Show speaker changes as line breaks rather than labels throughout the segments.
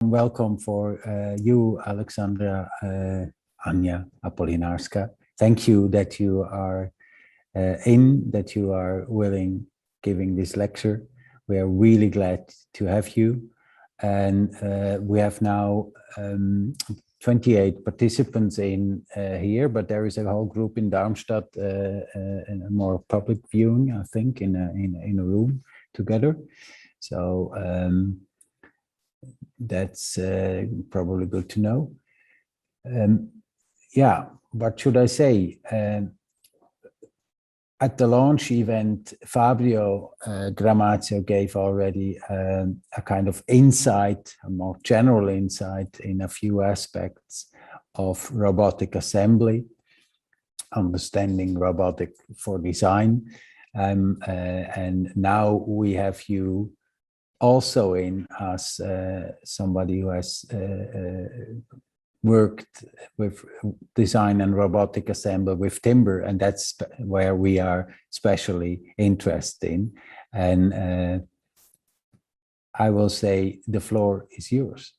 Welcome for you, Aleksandra, Anya, Apolinarska. Thank you that you are that you are willing giving this lecture. We are really glad to have you. And we have now 28 participants in here, but there is a whole group in Darmstadt in a more public viewing, I think, in a room together. So that's probably good to know. Yeah, what should I say? At the launch event, Fabio Gramazio gave already a kind of insight, a more general insight in a few aspects of robotic assembly, understanding robotic for design. And now we have you also in as somebody who has worked with design and robotic assembly with timber, and that's where we are especially interested in. And I will say the floor is yours.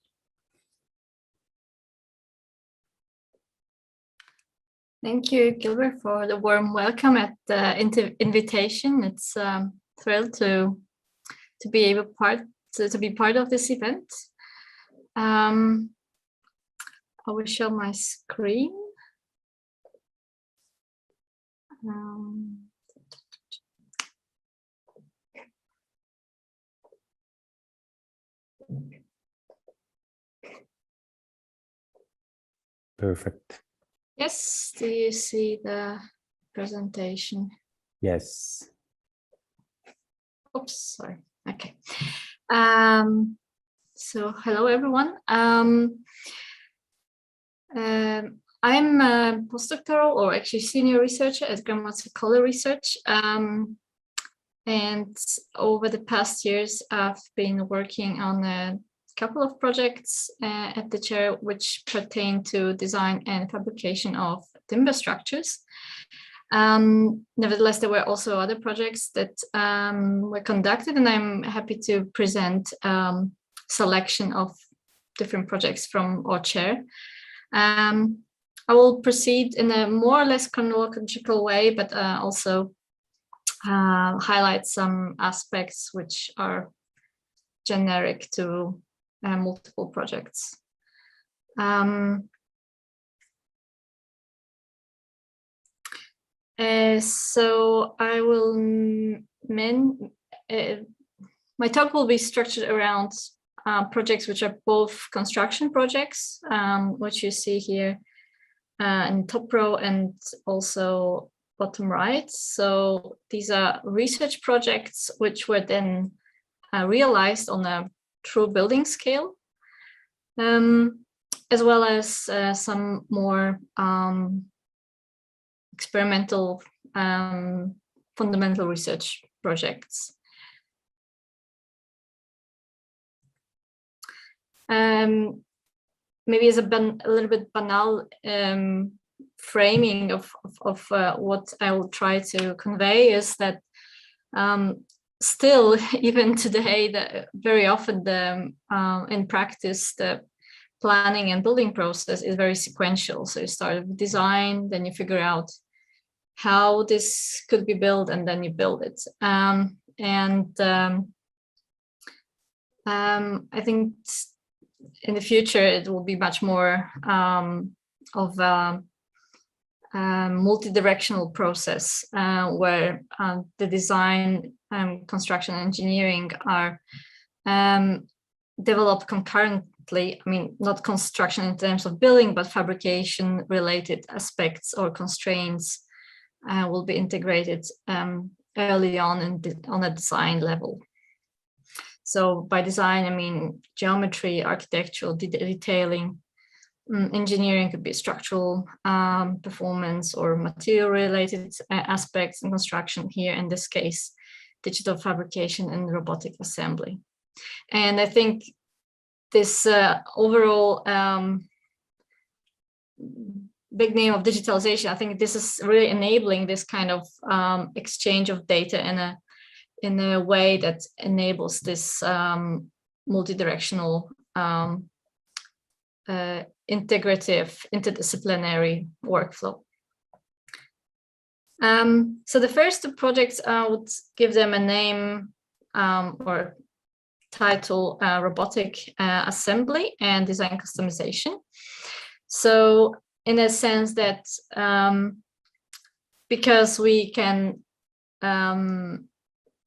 Thank you, Gilbert, for the warm welcome at the invitation. It's thrilled to be to be part of this event. I will show my screen.
Perfect.
Yes, do you see the presentation?
Yes.
Oops, sorry. Okay. So hello, everyone. I'm a postdoctoral, or actually senior researcher at Gramazio Kohler Research. And over the past years, I've been working on a couple of projects at the chair which pertain to design and fabrication of timber structures. Nevertheless, there were also other projects that were conducted, and I'm happy to present selection of different projects from our chair. I will proceed in a more or less chronological way, but also highlight some aspects which are generic to multiple projects. So I will my talk will be structured around projects which are both construction projects, which you see here in top row and also bottom right. So these are research projects which were then realized on a true building scale, as well as some more experimental fundamental research projects. Maybe as a little bit banal framing of what I will try to convey is that still, even today, very often in practice, the planning and building process is very sequential. So you start with design, then you figure out how this could be built, and then you build it. I think in the future, it will be much more of a multi-directional process where the design, construction, engineering are developed concurrently. I mean, not construction in terms of building, but fabrication related aspects or constraints will be integrated early on on a design level. So by design, I mean geometry, architectural detailing. Engineering could be structural performance or material-related aspects, in construction here, in this case, digital fabrication and robotic assembly. And I think this overall big name of digitalization, I think this is really enabling this kind of exchange of data in a way that enables this multi-directional integrative, interdisciplinary workflow. So the first two projects, I would give them a name or title, Robotic Assembly and Design Customization. So in a sense that because we can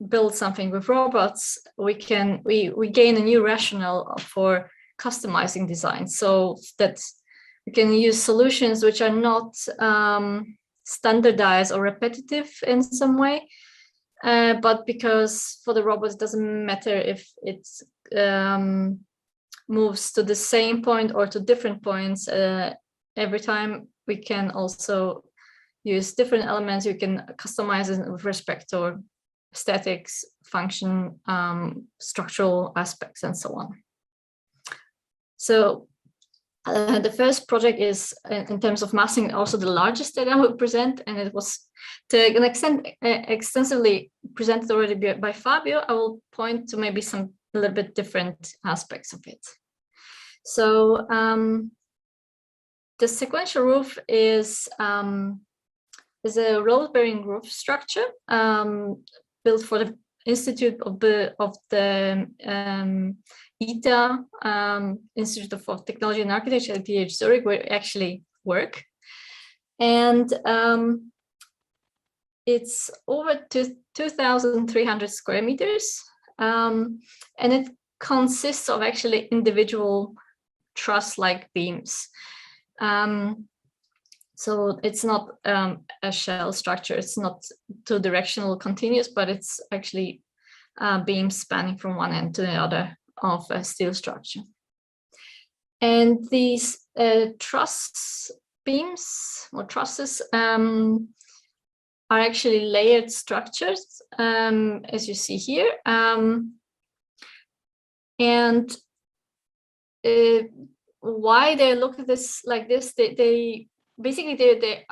build something with robots, we gain a new rationale for customizing design, so that we can use solutions which are not standardized or repetitive in some way, but because for the robots it doesn't matter if it moves to the same point or to different points every time. We can also use different elements. You can customize it with respect to aesthetics, function, structural aspects, and so on. So the first project is, in terms of massing, also the largest that I will present, and it was to an extent extensively presented already by Fabio. I will point to maybe some a little bit different aspects of it. So the sequential roof is a roll-bearing roof structure built for the Institute of the ETH, Institute of Technology and Architecture at ETH Zurich, where we actually work. And it's over 2,300 square meters. And it consists of actually individual truss-like beams. So it's not a shell structure. It's not two-directional continuous, but it's actually beams spanning from one end to the other of a steel structure. And these truss beams or trusses are actually layered structures, as you see here. And why they look at this like this, they basically the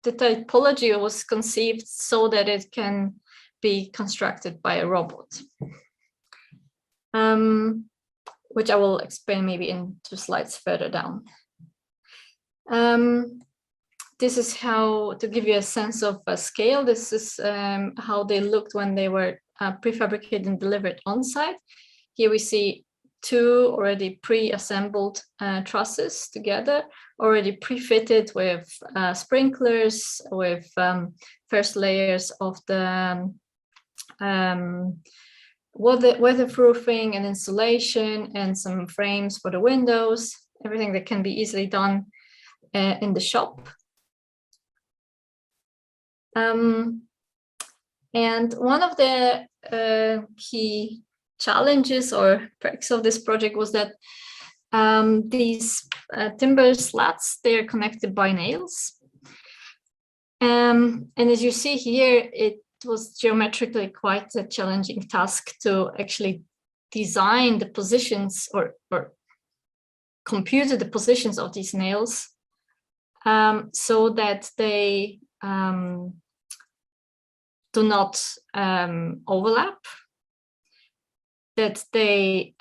typology was conceived so that it can be constructed by a robot, which I will explain maybe in 2 slides further down. This is how, to give you a sense of scale, this is how they looked when they were prefabricated and delivered on site. Here we see 2 already pre-assembled trusses together, already pre-fitted with sprinklers, with first layers of the weatherproofing and insulation, and some frames for the windows, everything that can be easily done in the shop. And one of the key challenges or perks of this project was that these timber slats, they are connected by nails. And as you see here, it was geometrically quite a challenging task to actually design the positions or compute the positions of these nails so that they do not overlap, that they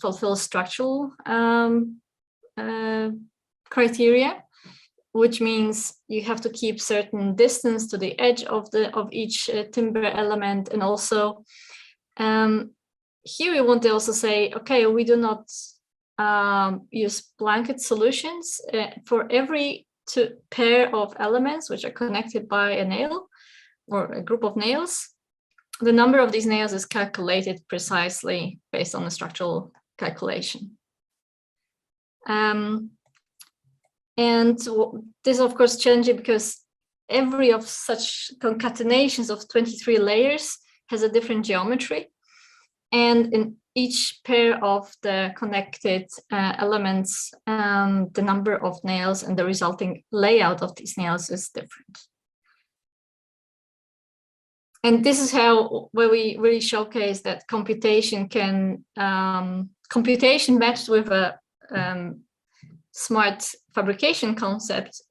fulfill structural criteria, which means you have to keep certain distance to the edge of each timber element. And also here we want to also say, okay, we do not use blanket solutions. For every pair of elements which are connected by a nail or a group of nails, the number of these nails is calculated precisely based on the structural calculation. And this is of course challenging because every of such concatenations of 23 layers has a different geometry. And in each pair of the connected elements, the number of nails and the resulting layout of these nails is different. And this is where we really showcase that computation matched with a smart fabrication concept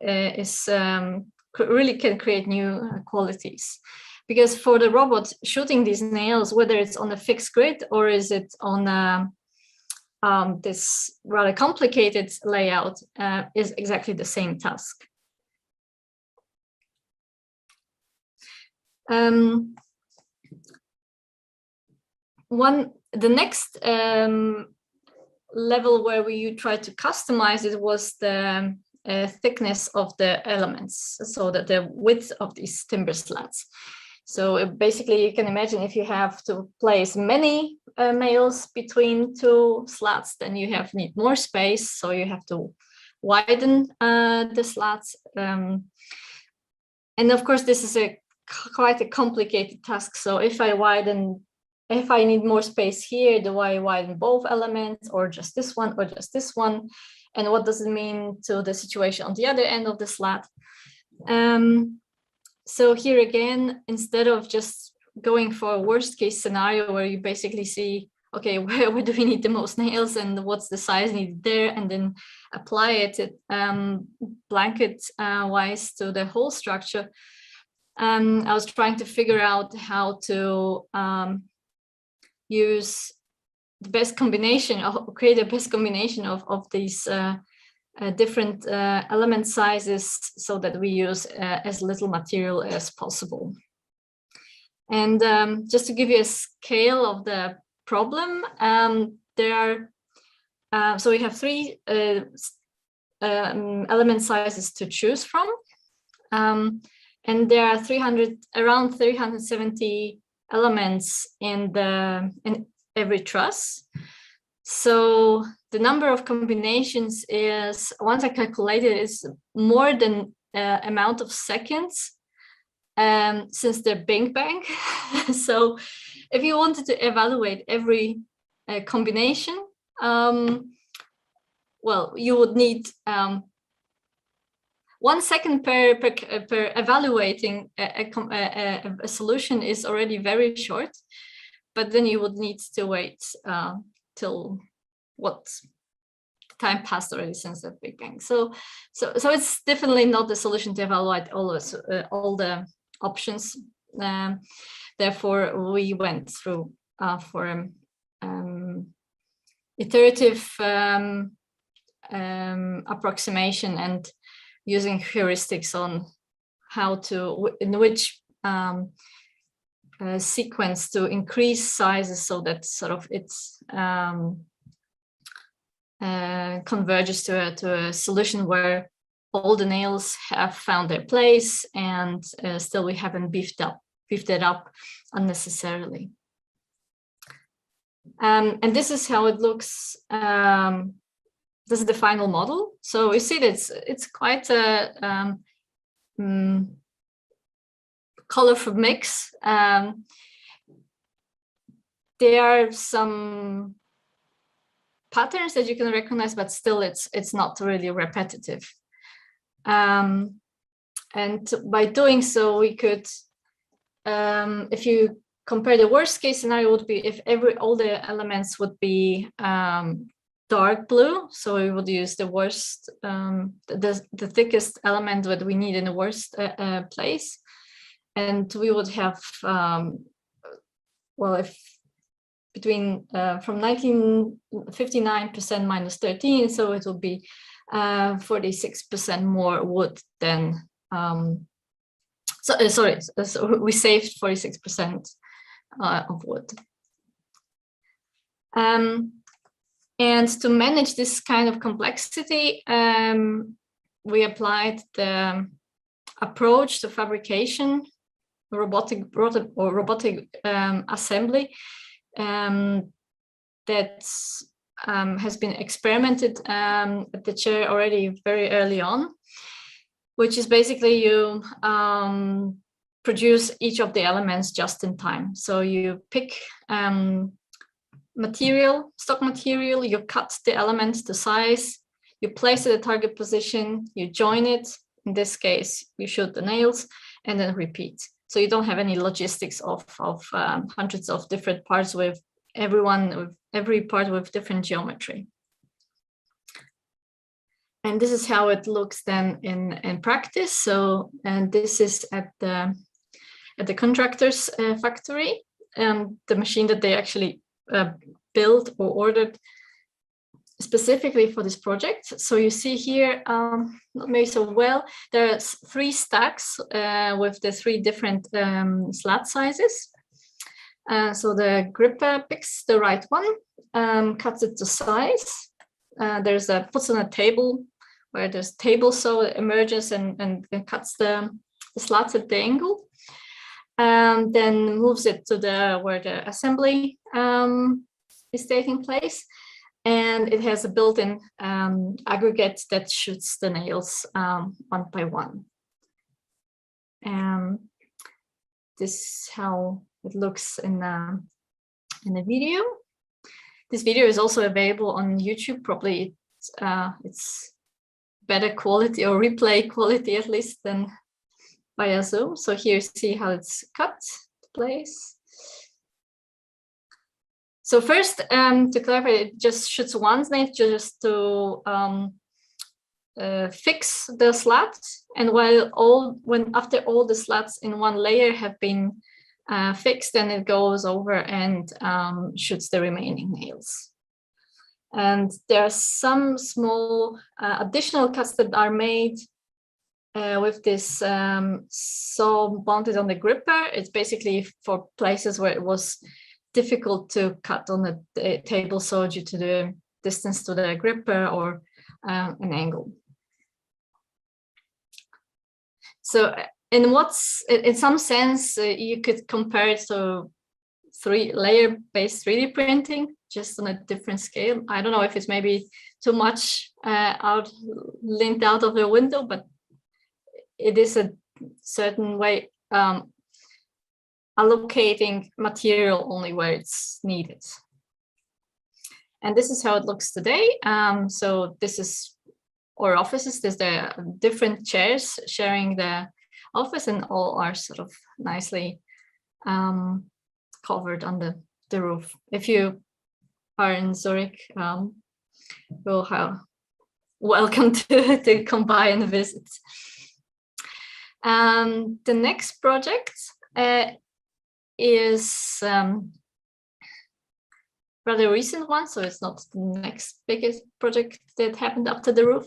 really can create new qualities. Because for the robot shooting these nails, whether it's on a fixed grid or is it on this rather complicated layout is exactly the same task. The next level where we tried to customize it was the thickness of the elements, so that the width of these timber slats. So basically, you can imagine if you have to place many nails between two slats, then you need more space, so you have to widen the slats. And of course, this is quite a complicated task. So if I need more space here, do I widen both elements, or just this one, or just this one? And what does it mean to the situation on the other end of the slat? So here again, instead of just going for a worst case scenario where you basically see, okay, where do we need the most nails and what's the size needed there, and then apply it blanket wise to the whole structure, I was trying to figure out how to use the best combination, create the best combination of these different element sizes, so that we use as little material as possible. And just to give you a scale of the problem, so we have three element sizes to choose from, and there are around 370 elements in every truss. So the number of combinations is, once I calculated, is more than amount of seconds since the Big Bang. So if you wanted to evaluate every combination, well, you would need 1 second per evaluating a solution is already very short, but then you would need to wait till what time passed already since the Big Bang. So it's definitely not the solution to evaluate all the options. Therefore, we went through for iterative approximation and using heuristics on in which sequence to increase sizes, so that sort of it's converges to a solution where all the nails have found their place, and still we haven't beefed it up unnecessarily. And this is how it looks. This is the final model. So we see that it's quite a colorful mix. There are some patterns that you can recognize, but still it's not really repetitive. And by doing so, we could, if you compare, the worst case scenario would be if all the elements would be dark blue. So we would use the worst, the thickest element that we need in the worst place. And we would have, well, if between from 59% minus 13, so it will be 46% more wood than, so we saved 46% of wood. And to manage this kind of complexity, we applied the approach to fabrication, robotic assembly that has been experimented at the chair already very early on, which is basically you produce each of the elements just in time. So you pick stock material, you cut the elements to size, you place it at target position, you join it. In this case, you shoot the nails and then repeat. So you don't have any logistics of hundreds of different parts with every part with different geometry. And this is how it looks then in practice. So, and this is at the contractor's factory, the machine that they actually built or ordered specifically for this project. So you see here, not maybe so well, there's 3 stacks with the 3 different slat sizes. So the gripper picks the right one, cuts it to size. There's puts on a table where there's table saw emerges and cuts the slats at the angle. Then moves it to where the assembly is taking place. And it has a built-in aggregate that shoots the nails one by one. This is how it looks in the video. This video is also available on YouTube. Probably it's better quality or replay quality at least than via Zoom. So here you see how it's cut to place. So first, to clarify, it just shoots one nail just to fix the slats, and after all the slats in one layer have been fixed, then it goes over and shoots the remaining nails. And there are some small additional cuts that are made with this saw mounted on the gripper. It's basically for places where it was difficult to cut on the table saw due to the distance to the gripper or an angle. So in some sense, you could compare it to layer-based 3D printing, just on a different scale. I don't know if it's maybe too much linked out of the window, but it is a certain way allocating material only where it's needed. And this is how it looks today. So this is our offices. There's the different chairs sharing the office, and all are sort of nicely covered on the roof. If you are in Zurich, you'll have welcome to come by and visit. The next project is rather recent one, so it's not the next biggest project that happened up to the roof,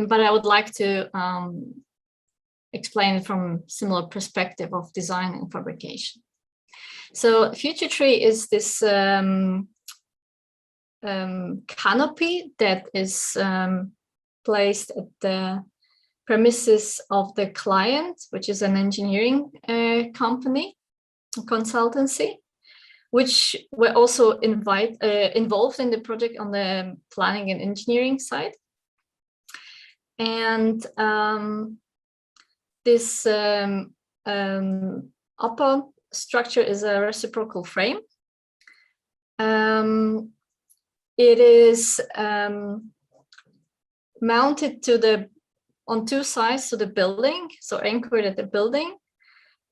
but I would like to explain it from similar perspective of design and fabrication. So Future Tree is this canopy that is placed at the premises of the client, which is an engineering company, consultancy, which were also involved in the project on the planning and engineering side. And this upper structure is a reciprocal frame. It is mounted on 2 sides to the building, so anchored at the building.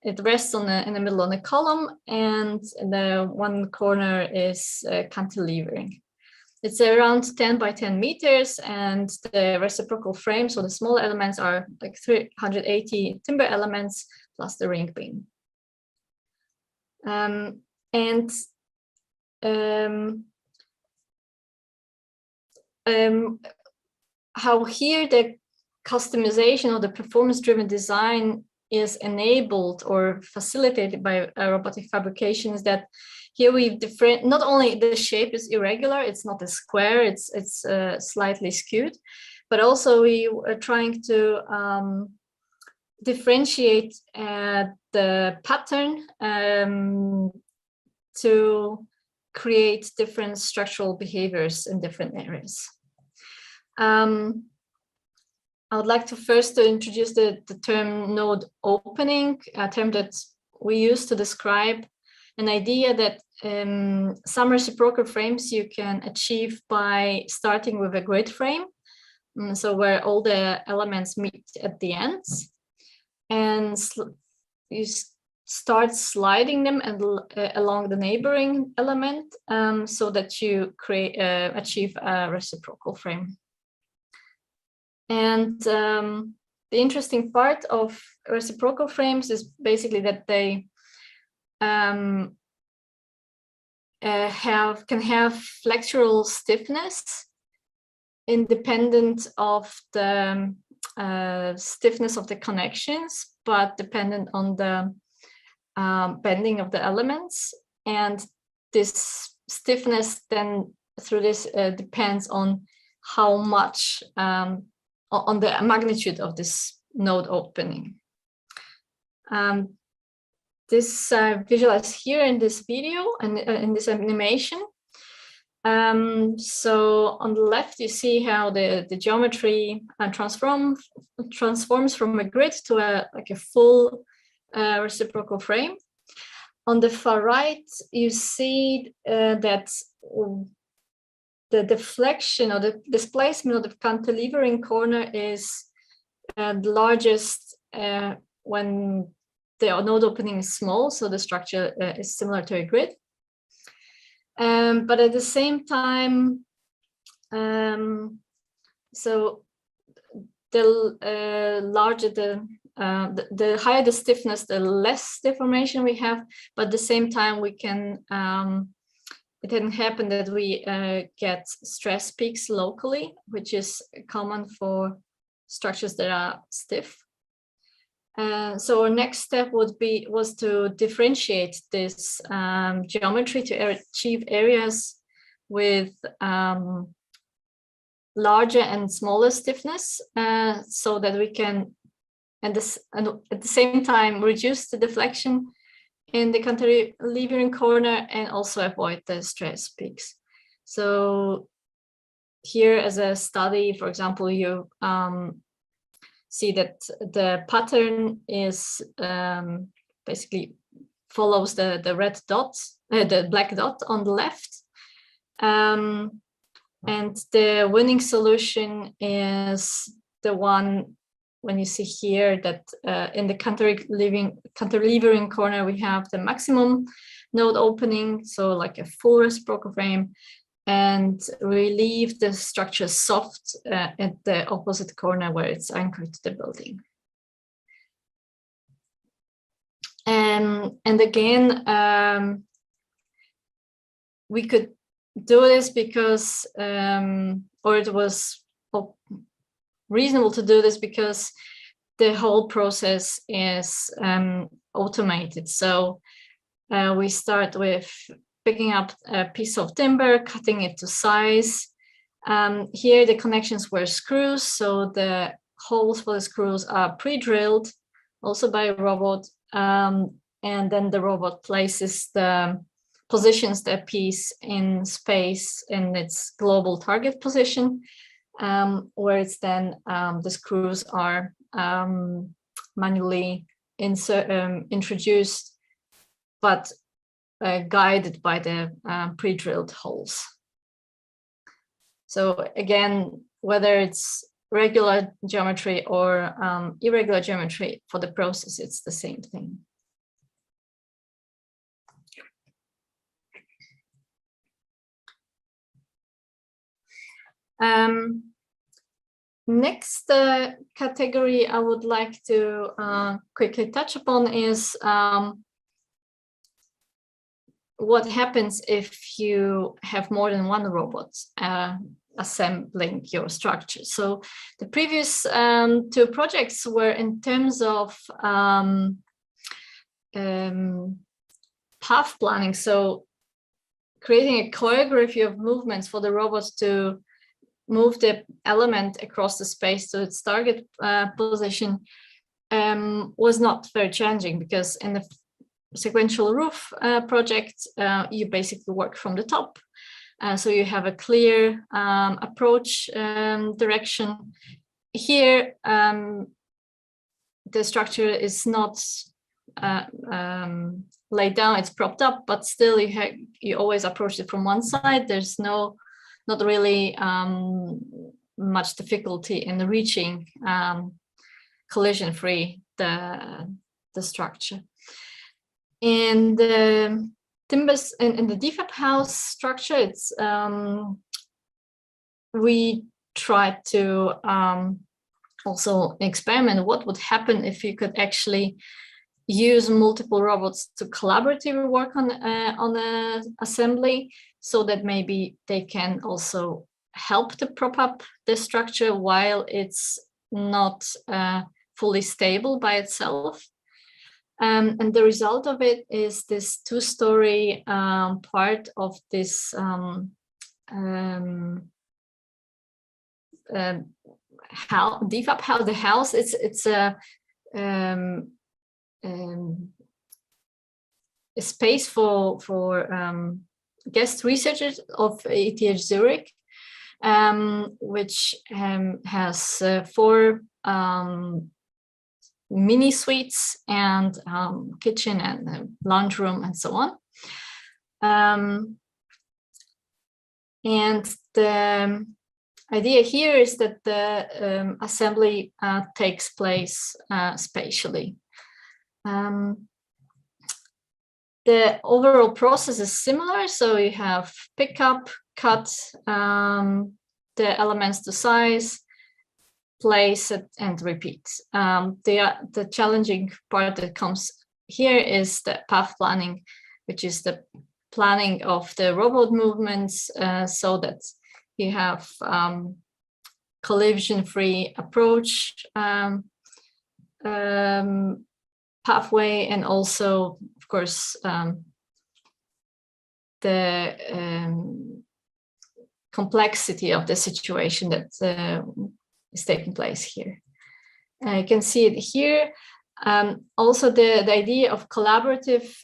It rests in the middle on a column, and the one corner is cantilevering. It's around 10 by 10 meters, and the reciprocal frame, so the small elements are like 380 timber elements plus the ring beam. How here the customization or the performance-driven design is enabled or facilitated by robotic fabrication is that here we've not only the shape is irregular, it's not a square, it's slightly skewed, but also we are trying to differentiate the pattern to create different structural behaviors in different areas. I would like to first introduce the term node opening, a term that we use to describe an idea that some reciprocal frames you can achieve by starting with a grid frame, so where all the elements meet at the ends, and you start sliding them along the neighboring element so that you achieve a reciprocal frame. And the interesting part of reciprocal frames is basically that they can have flexural stiffness independent of the stiffness of the connections, but dependent on the bending of the elements. And this stiffness then through this depends on how much, on the magnitude of this node opening. This visualized here in this video and in this animation. So on the left, you see how the geometry transforms from a grid to a full reciprocal frame. On the far right, you see that the deflection or the displacement of the cantilevering corner is the largest when the node opening is small, so the structure is similar to a grid. But at the same time, so the larger the higher the stiffness, the less deformation we have. But at the same time, we can it can happen that we get stress peaks locally, which is common for structures that are stiff. So our next step was to differentiate this geometry to achieve areas with larger and smaller stiffness, so that we can, and at the same time, reduce the deflection in the cantilevering corner and also avoid the stress peaks. So here, as a study, for example, you see that the pattern is basically follows the red dot, the black dot on the left. And the winning solution is the one when you see here that in the cantilevering corner, we have the maximum node opening, so like a full reciprocal frame, and we leave the structure soft at the opposite corner where it's anchored to the building. And again, we could do this because, or it was reasonable to do this because the whole process is automated. So we start with picking up a piece of timber, cutting it to size. Here the connections were screws, so the holes for the screws are pre-drilled, also by a robot. And then the robot positions the piece in space in its global target position, where it's then the screws are manually introduced, but guided by the pre-drilled holes. So again, whether it's regular geometry or irregular geometry, for the process, it's the same thing. Next category I would like to quickly touch upon is what happens if you have more than one robot assembling your structure. So the previous two projects were in terms of path planning, so creating a choreography of movements for the robots to move the element across the space to its target position was not very challenging, because in the sequential roof project, you basically work from the top. So you have a clear approach direction. Here, the structure is not laid down, it's propped up, but still you always approach it from one side. There's not really much difficulty in reaching collision-free the structure. In the timbers in the defab house structure, it's we tried to also experiment what would happen if you could actually use multiple robots to collaboratively work on the assembly, so that maybe they can also help to prop up the structure while it's not fully stable by itself. And the result of it is this two-story part of this DFAP house. The house, it's a space for guest researchers of ETH Zurich, which has 4 mini suites and kitchen and lounge room and so on. And the idea here is that the assembly takes place spatially. The overall process is similar, so you have pick up, cut the elements to size, place it, and repeat. The challenging part that comes here is the path planning, which is the planning of the robot movements so that you have collision-free approach pathway, and also, of course, the complexity of the situation that is taking place here. You can see it here. Also, the idea of collaborative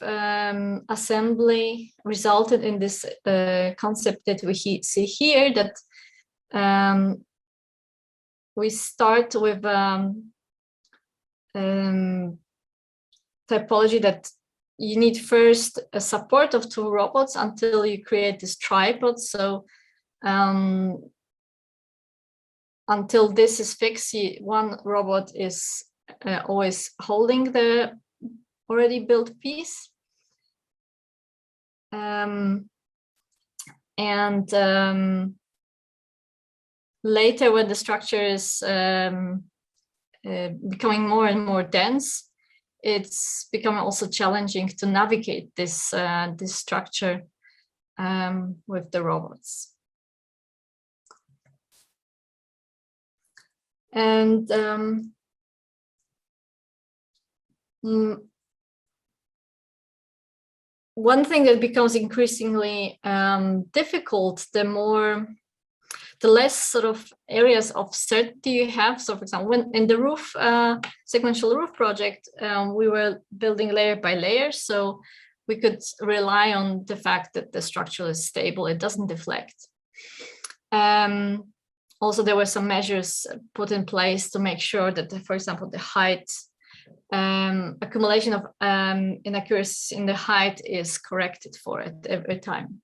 assembly resulted in this concept that we see here, that we start with typology that you need first a support of 2 robots until you create this tripod. So until this is fixed, one robot is always holding the already built piece. Later, when the structure is becoming more and more dense, it's becoming also challenging to navigate this this structure with the robots. And one thing that becomes increasingly difficult, the less sort of areas of certainty you have. So, for example, when in the roof sequential roof project, we were building layer by layer, so we could rely on the fact that the structure is stable; it doesn't deflect. Also, there were some measures put in place to make sure that, for example, the height accumulation of inaccuracies in the height is corrected for it every time.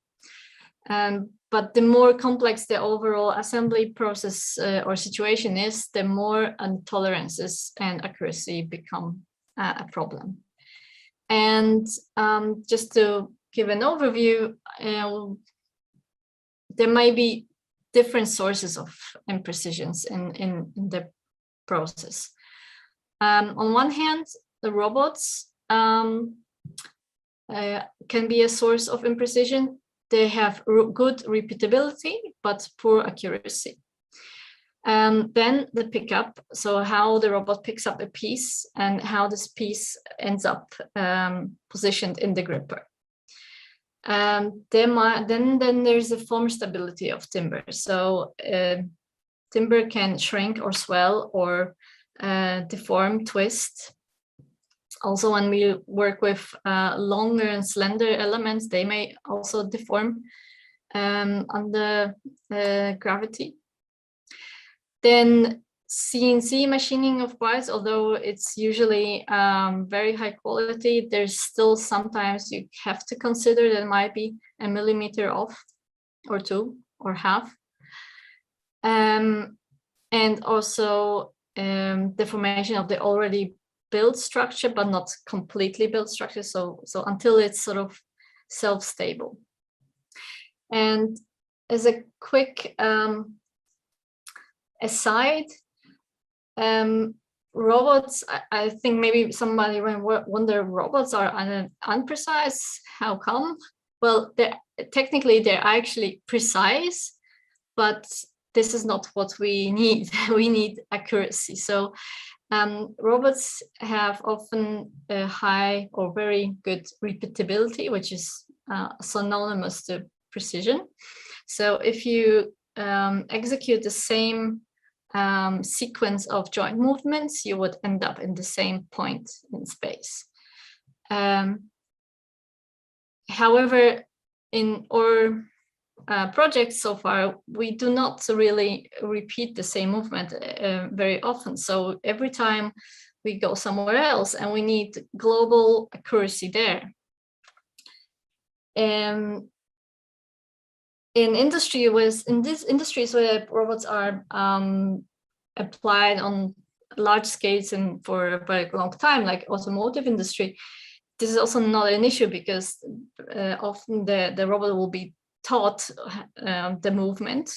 But the more complex the overall assembly process or situation is, the more intolerances and accuracy become a problem. And just to give an overview, there may be different sources of imprecisions in the process. On one hand, the robots can be a source of imprecision. They have good repeatability, but poor accuracy. Then the pickup, so how the robot picks up a piece and how this piece ends up positioned in the gripper. Then there's the form stability of timber. So timber can shrink or swell or deform, twist. Also, when we work with longer and slender elements, they may also deform under gravity. Then CNC machining of parts, although it's usually very high quality, there's still sometimes you have to consider that it might be a millimeter off or 2 or half. And also deformation of the already built structure, but not completely built structure. So until it's sort of self-stable. And as a quick aside, robots, I think maybe somebody might wonder, robots are imprecise. How come? Well, technically they're actually precise, but this is not what we need. We need accuracy. So robots have often a high or very good repeatability, which is synonymous to precision. So if you execute the same sequence of joint movements, you would end up in the same point in space. However, in our projects so far, we do not really repeat the same movement very often. So every time we go somewhere else, and we need global accuracy there. In these industries where robots are applied on large scales and for a very long time, like automotive industry, this is also not an issue, because often the robot will be taught the movement,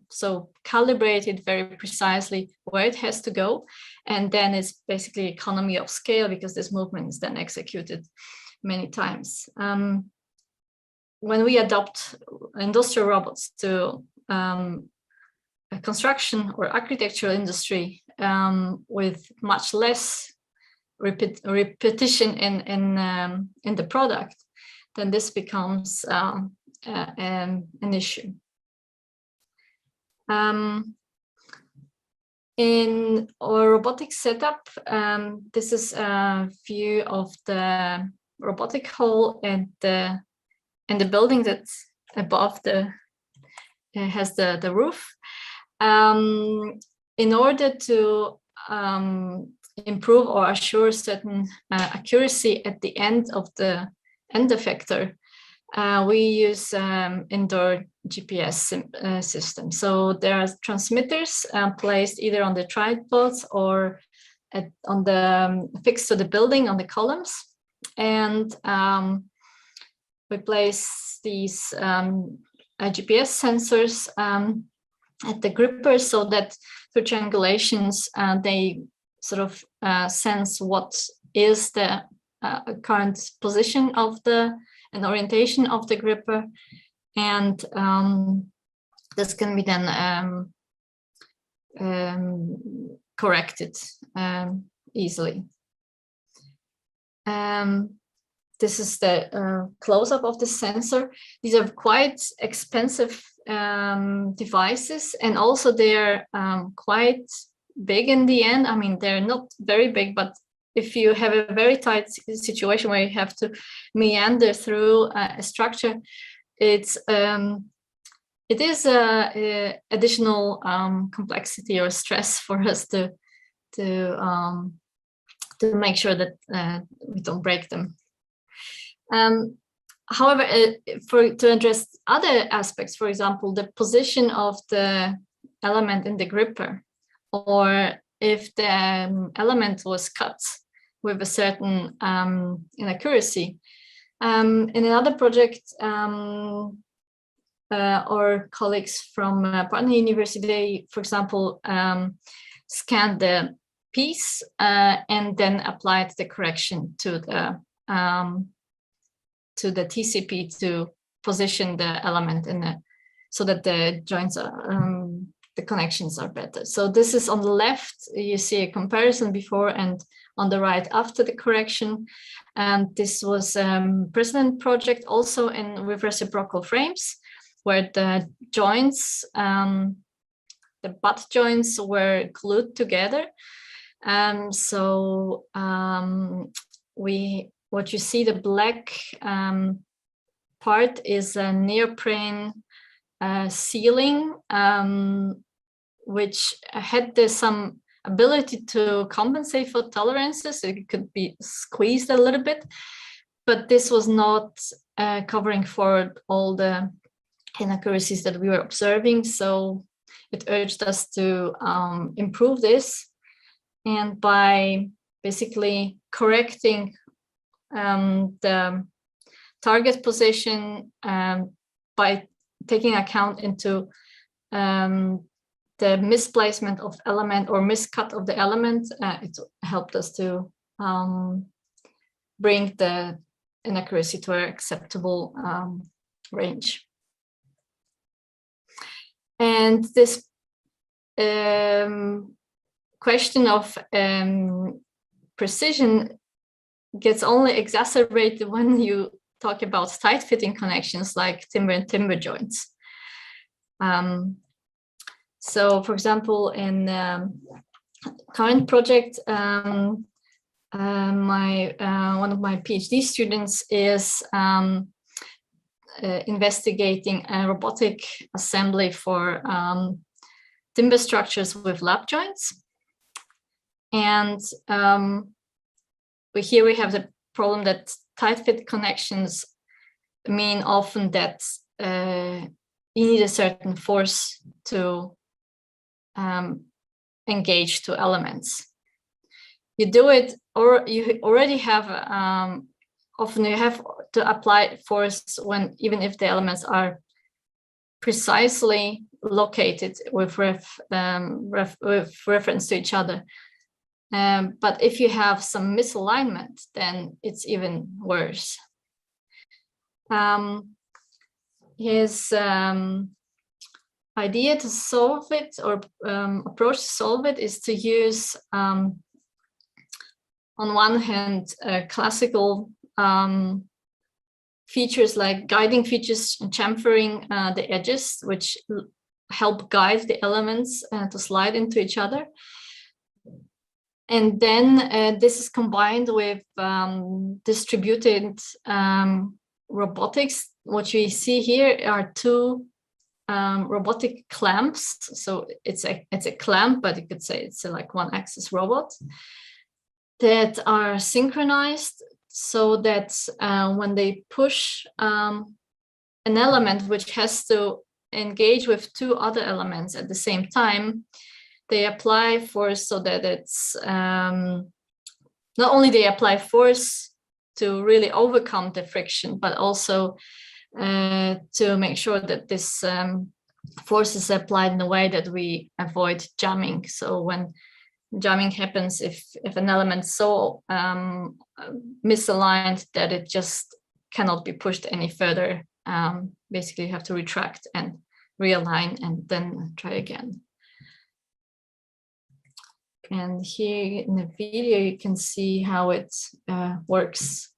so calibrated very precisely where it has to go, and then it's basically economy of scale, because this movement is then executed many times. When we adopt industrial robots to a construction or architectural industry with much less repetition in the product, then this becomes an issue. In our robotic setup, this is a view of the robotic hall and the building that's above has the roof. In order to improve or assure certain accuracy at the end of the end effector, we use indoor GPS system. So there are transmitters placed either on the tripods or fixed to the building on the columns, and we place these GPS sensors at the grippers, so that through triangulations they sort of sense what is the current position of and orientation of the gripper, and this can be then corrected easily. This is the close-up of the sensor. These are quite expensive devices, and also they're quite big in the end. I mean, they're not very big, but if you have a very tight situation where you have to meander through a structure, it is additional complexity or stress for us to make sure that we don't break them. However, to address other aspects, for example, the position of the element in the gripper, or if the element was cut with a certain inaccuracy. In another project, our colleagues from partner university, they, for example, scanned the piece and then applied the correction to the TCP to position the element so that the joints are the connections are better. So this is on the left, you see a comparison before, and on the right after the correction. And this was a precedent project also with reciprocal frames, where the joints, the butt joints were glued together. What you see, the black part is a neoprene ceiling, which had some ability to compensate for tolerances. So it could be squeezed a little bit, but this was not covering for all the inaccuracies that we were observing. So it urged us to improve this, and by basically correcting the target position by taking account into the misplacement of element or miscut of the element, it helped us to bring the inaccuracy to an acceptable range. And this question of precision gets only exacerbated when you talk about tight-fitting connections like timber and timber joints. So, for example, in current project, one of my PhD students is investigating a robotic assembly for timber structures with lap joints. And here we have the problem that tight fit connections mean often that you need a certain force to engage two elements. You do it, or you already have, often you have to apply force when, even if the elements are precisely located with reference to each other. But if you have some misalignment, then it's even worse. His idea to solve it, or approach to solve it, is to use, on one hand, classical features like guiding features and chamfering the edges, which help guide the elements to slide into each other. And then this is combined with distributed robotics. What we see here are two robotic clamps. So it's a clamp, but you could say it's like one-axis robot that are synchronized, so that when they push an element which has to engage with two other elements at the same time, they apply force so that it's not only they apply force to really overcome the friction, but also to make sure that this force is applied in a way that we avoid jamming. So when jamming happens, if an element is so misaligned that it just cannot be pushed any further, basically you have to retract and realign and then try again. And here in the video, you can see how it works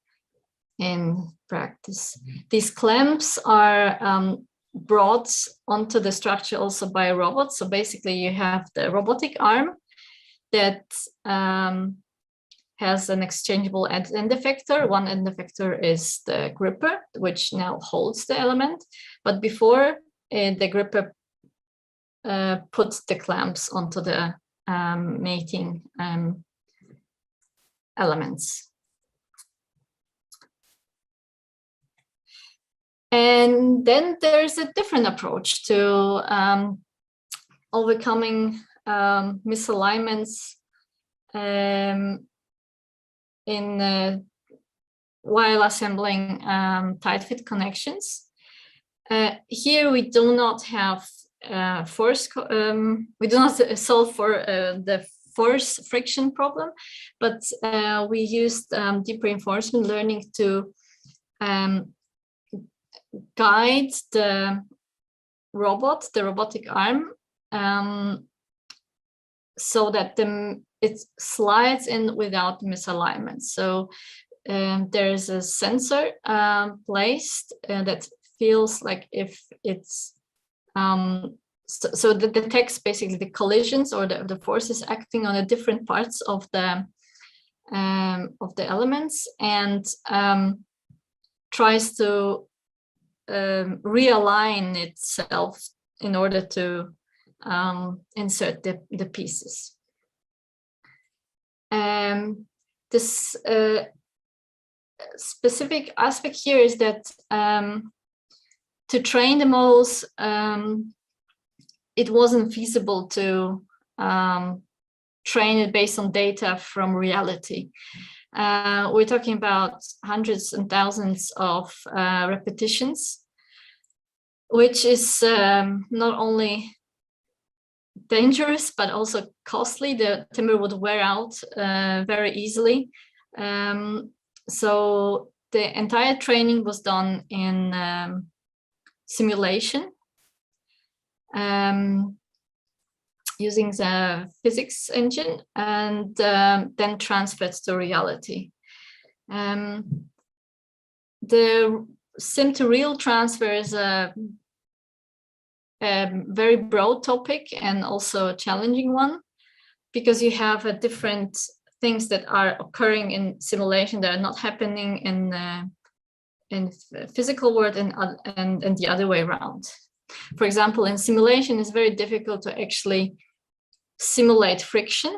in practice. These clamps are brought onto the structure also by a robot. So basically you have the robotic arm that has an exchangeable end effector. One end effector is the gripper, which now holds the element. But before, the gripper puts the clamps onto the mating elements. And then there's a different approach to overcoming misalignments while assembling tight fit connections. Here we do not have force, we do not solve for the force friction problem, but we used deep reinforcement learning to guide the robot, the robotic arm, so that it slides in without misalignment. So there is a sensor placed that feels like if it's so that detects basically the collisions or the forces acting on the different parts of the elements, and tries to realign itself in order to insert the pieces. This specific aspect here is that to train the models, it wasn't feasible to train it based on data from reality. We're talking about hundreds and thousands of repetitions, which is not only dangerous, but also costly. The timber would wear out very easily. So the entire training was done in simulation. using the physics engine, and then transferred to reality. The sim to real transfer is a very broad topic and also a challenging one, because you have different things that are occurring in simulation that are not happening in physical world, and the other way around. For example, in simulation, it's very difficult to actually simulate friction,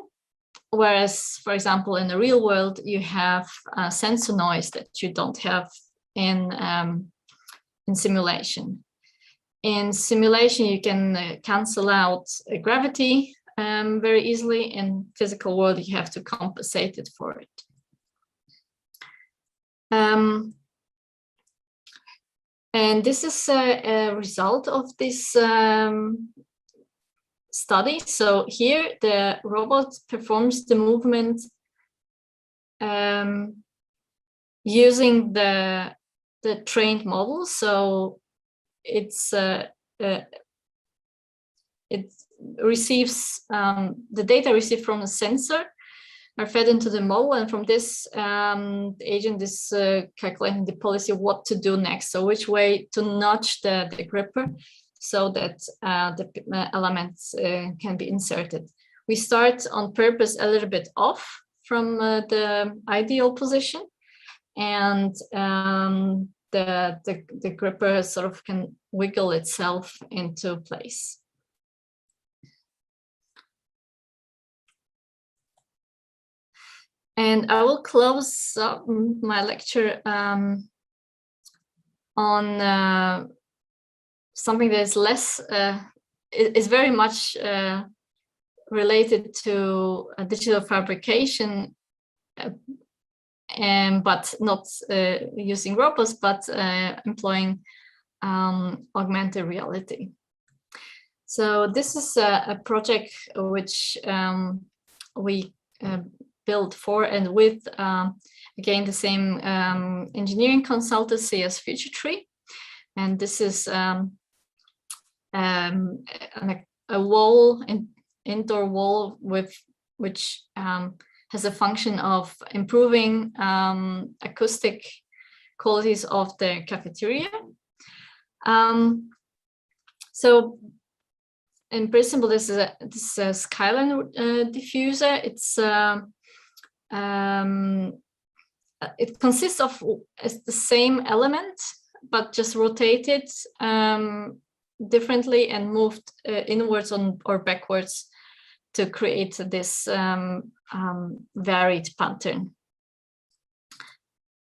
whereas, for example, in the real world, you have sensor noise that you don't have in simulation. In simulation, you can cancel out gravity very easily. In physical world, you have to compensate it for it. And this is a result of this study. So here the robot performs the movement using the trained model. So it receives the data received from the sensor are fed into the model, and from this the agent is calculating the policy of what to do next, so which way to nudge the gripper so that the elements can be inserted. We start on purpose a little bit off from the ideal position, and the gripper sort of can wiggle itself into place. And I will close up my lecture on something that is less, is very much related to digital fabrication, but not using robots, but employing augmented reality. So this is a project which we built for and with, again, the same engineering consultancy as Future Tree. And this is a wall, an indoor wall, which has a function of improving acoustic qualities of the cafeteria. So in principle, this is a skyline diffuser. It consists of the same element, but just rotated differently and moved inwards or backwards to create this varied pattern.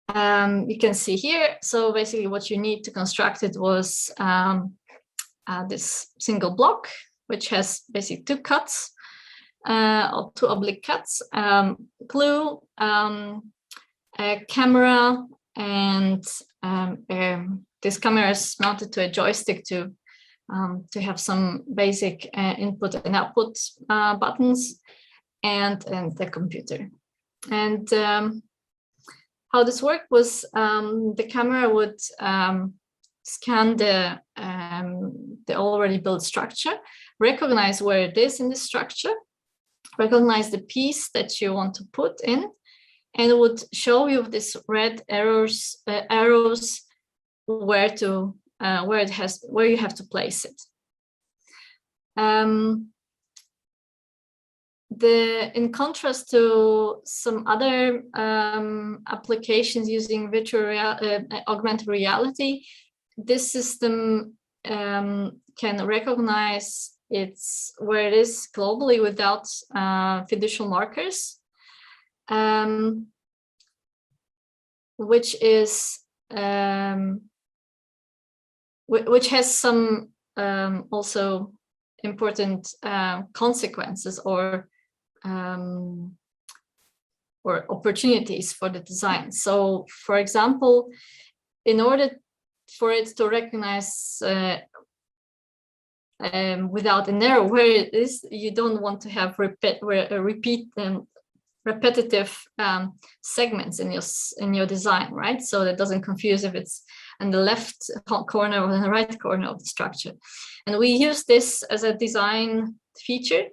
You can see here, so basically what you need to construct it was this single block, which has basically two cuts, or two oblique cuts, glue, a camera, and this camera is mounted to a joystick to have some basic input and output buttons, and the computer. And how this worked was the camera would scan the already built structure, recognize where it is in the structure, recognize the piece that you want to put in, and it would show you this red arrows where you have to place it. In contrast to some other applications using augmented reality, this system can recognize where it is globally without fiducial markers, which has some also important consequences or opportunities for the design. So, for example, in order for it to recognize without an error where it is, you don't want to have repetitive segments in your design, right? So that doesn't confuse if it's and the left corner or the right corner of the structure. And we use this as a design feature,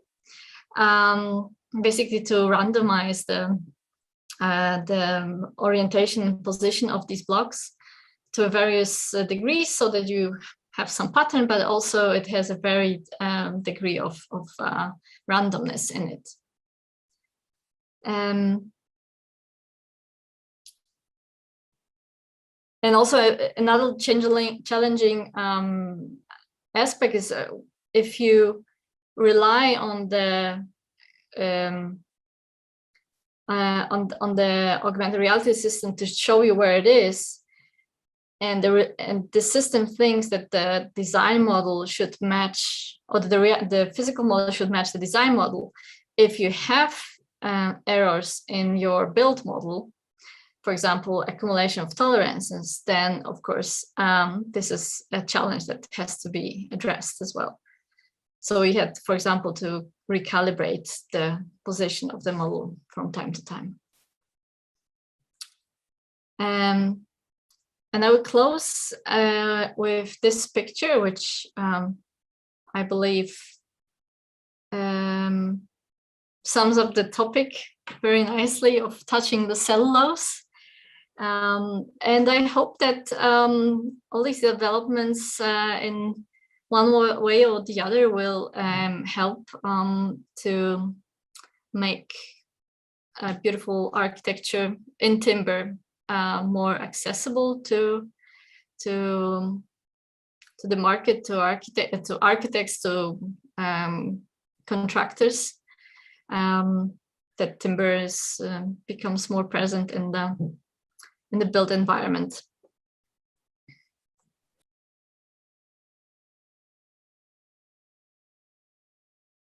basically to randomize the orientation and position of these blocks to various degrees, so that you have some pattern, but also it has a varied degree of randomness in it. And also another challenging aspect is if you rely on the augmented reality system to show you where it is, and the system thinks that the design model should match, or the physical model should match the design model. If you have errors in your build model, for example, accumulation of tolerances, then of course, this is a challenge that has to be addressed as well. So we had, for example, to recalibrate the position of the model from time to time. And I will close with this picture, which I believe sums up the topic very nicely of touching the cellulose. And I hope that all these developments in one way or the other will help to make a beautiful architecture in timber more accessible to the market, to architects, to contractors. That timber becomes more present in the built environment.